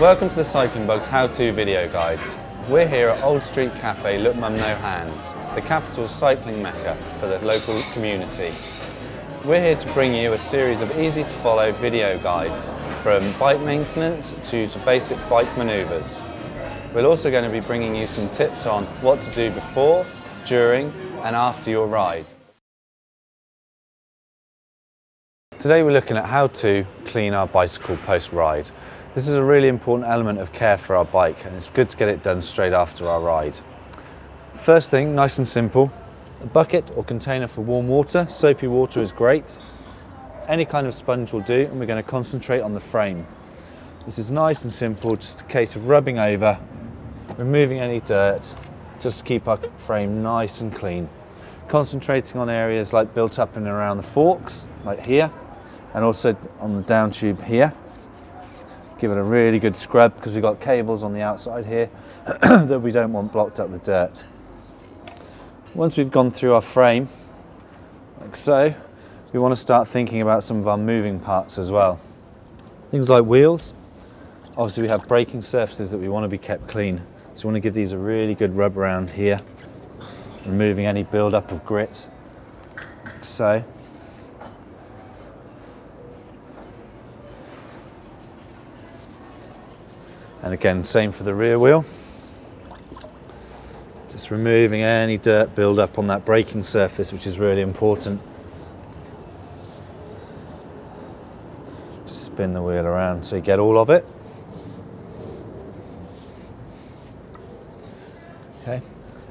Welcome to the Cycling Bugs how-to video guides. We're here at Old Street Cafe, Look Mum No Hands, the capital's cycling mecca for the local community. We're here to bring you a series of easy to follow video guides from bike maintenance to basic bike manoeuvres. We're also going to be bringing you some tips on what to do before, during and after your ride. Today we're looking at how to clean our bicycle post-ride. This is a really important element of care for our bike, and it's good to get it done straight after our ride. First thing, nice and simple, a bucket or container for warm water. Soapy water is great. Any kind of sponge will do, and we're going to concentrate on the frame. This is nice and simple, just a case of rubbing over, removing any dirt, just to keep our frame nice and clean. Concentrating on areas like built up and around the forks, like here, and also on the down tube here. Give it a really good scrub because we've got cables on the outside here that we don't want blocked up with dirt. Once we've gone through our frame, like so, we want to start thinking about some of our moving parts as well. Things like wheels. Obviously we have braking surfaces that we want to be kept clean. So we want to give these a really good rub around here, removing any build-up of grit, like so. And again, same for the rear wheel. Just removing any dirt build up on that braking surface, which is really important. Just spin the wheel around so you get all of it. Okay.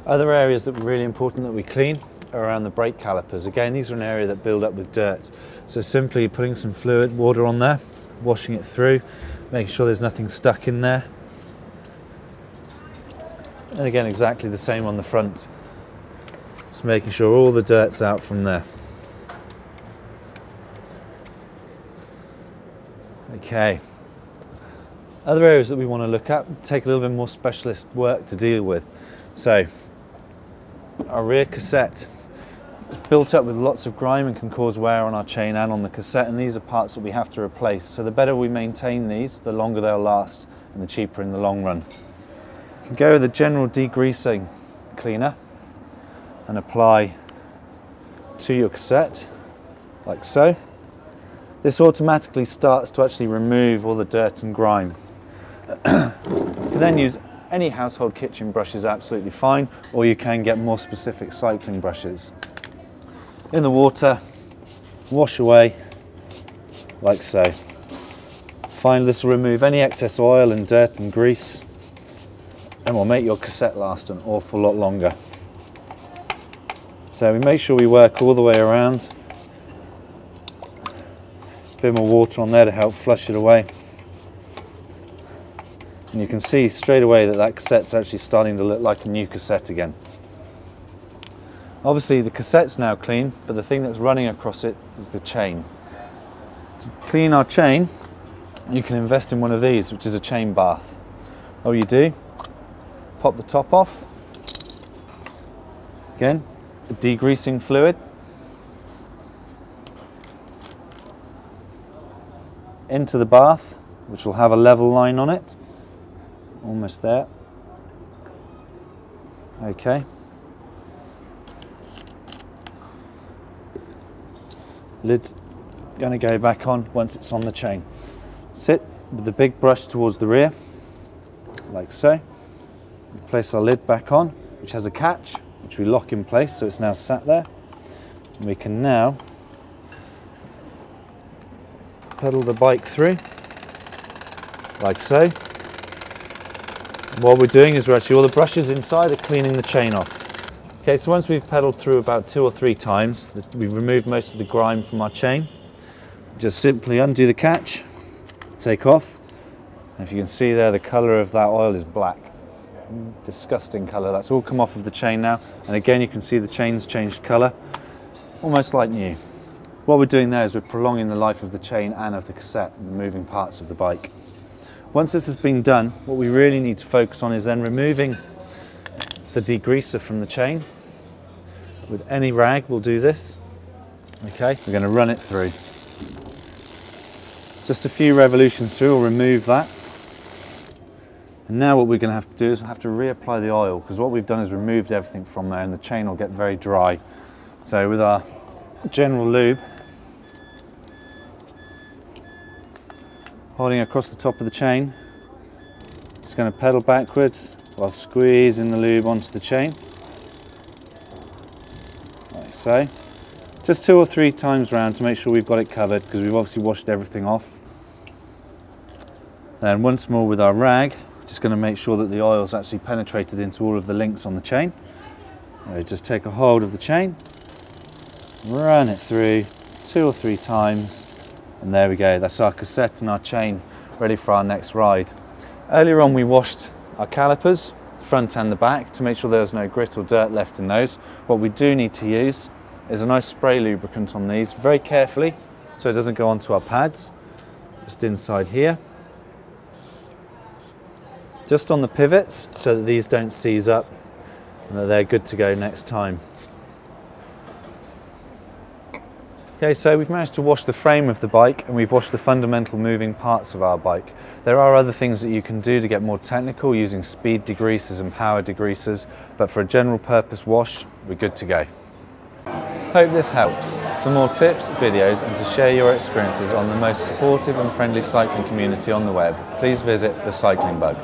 Other areas that are really important that we clean are around the brake calipers. Again, these are an area that build up with dirt. So simply putting some fluid, water on there, washing it through, making sure there's nothing stuck in there. And again, exactly the same on the front. Just making sure all the dirt's out from there. Okay. Other areas that we want to look at take a little bit more specialist work to deal with. So, our rear cassette. It's built up with lots of grime and can cause wear on our chain and on the cassette, and these are parts that we have to replace. So the better we maintain these, the longer they'll last and the cheaper in the long run. You can go with a general degreasing cleaner and apply to your cassette, like so. This automatically starts to actually remove all the dirt and grime. You can then use any household kitchen brush is absolutely fine, or you can get more specific cycling brushes. In the water, wash away like so. Finally, this will remove any excess oil and dirt and grease, and will make your cassette last an awful lot longer. So we make sure we work all the way around. A bit more water on there to help flush it away. And you can see straight away that that cassette's actually starting to look like a new cassette again. Obviously the cassette's now clean, but the thing that's running across it is the chain. To clean our chain, you can invest in one of these, which is a chain bath. All you do, pop the top off. Again, the degreasing fluid. Into the bath, which will have a level line on it. Almost there. Okay. Lid's going to go back on once it's on the chain. Sit with the big brush towards the rear, like so. We place our lid back on, which has a catch, which we lock in place, so it's now sat there. And we can now pedal the bike through, like so. And what we're doing is all the brushes inside are cleaning the chain off. Okay, so once we've pedaled through about 2 or 3 times, we've removed most of the grime from our chain. Just simply undo the catch, take off. And if you can see there, the colour of that oil is black. Disgusting colour. That's all come off of the chain now. And again, you can see the chain's changed colour, almost like new. What we're doing there is we're prolonging the life of the chain and of the cassette, and moving parts of the bike. Once this has been done, what we really need to focus on is then removing the degreaser from the chain. With any rag we'll do this. Okay, we're going to run it through. Just a few revolutions through will remove that. And now what we're going to have to do is have to reapply the oil, because what we've done is removed everything from there and the chain will get very dry. So with our general lube, holding across the top of the chain, just going to pedal backwards while squeezing the lube onto the chain, like so. Just 2 or 3 times round to make sure we've got it covered, because we've obviously washed everything off. Then once more with our rag, just going to make sure that the oil's actually penetrated into all of the links on the chain. So just take a hold of the chain, run it through 2 or 3 times, and there we go. That's our cassette and our chain ready for our next ride. Earlier on we washed our calipers, front and the back, to make sure there's no grit or dirt left in those. What we do need to use is a nice spray lubricant on these, very carefully, so it doesn't go onto our pads, just inside here. Just on the pivots, so that these don't seize up and that they're good to go next time. Okay, so we've managed to wash the frame of the bike and we've washed the fundamental moving parts of our bike. There are other things that you can do to get more technical using speed degreasers and power degreasers, but for a general purpose wash, we're good to go. Hope this helps. For more tips, videos and to share your experiences on the most supportive and friendly cycling community on the web, please visit The Cycling Bug.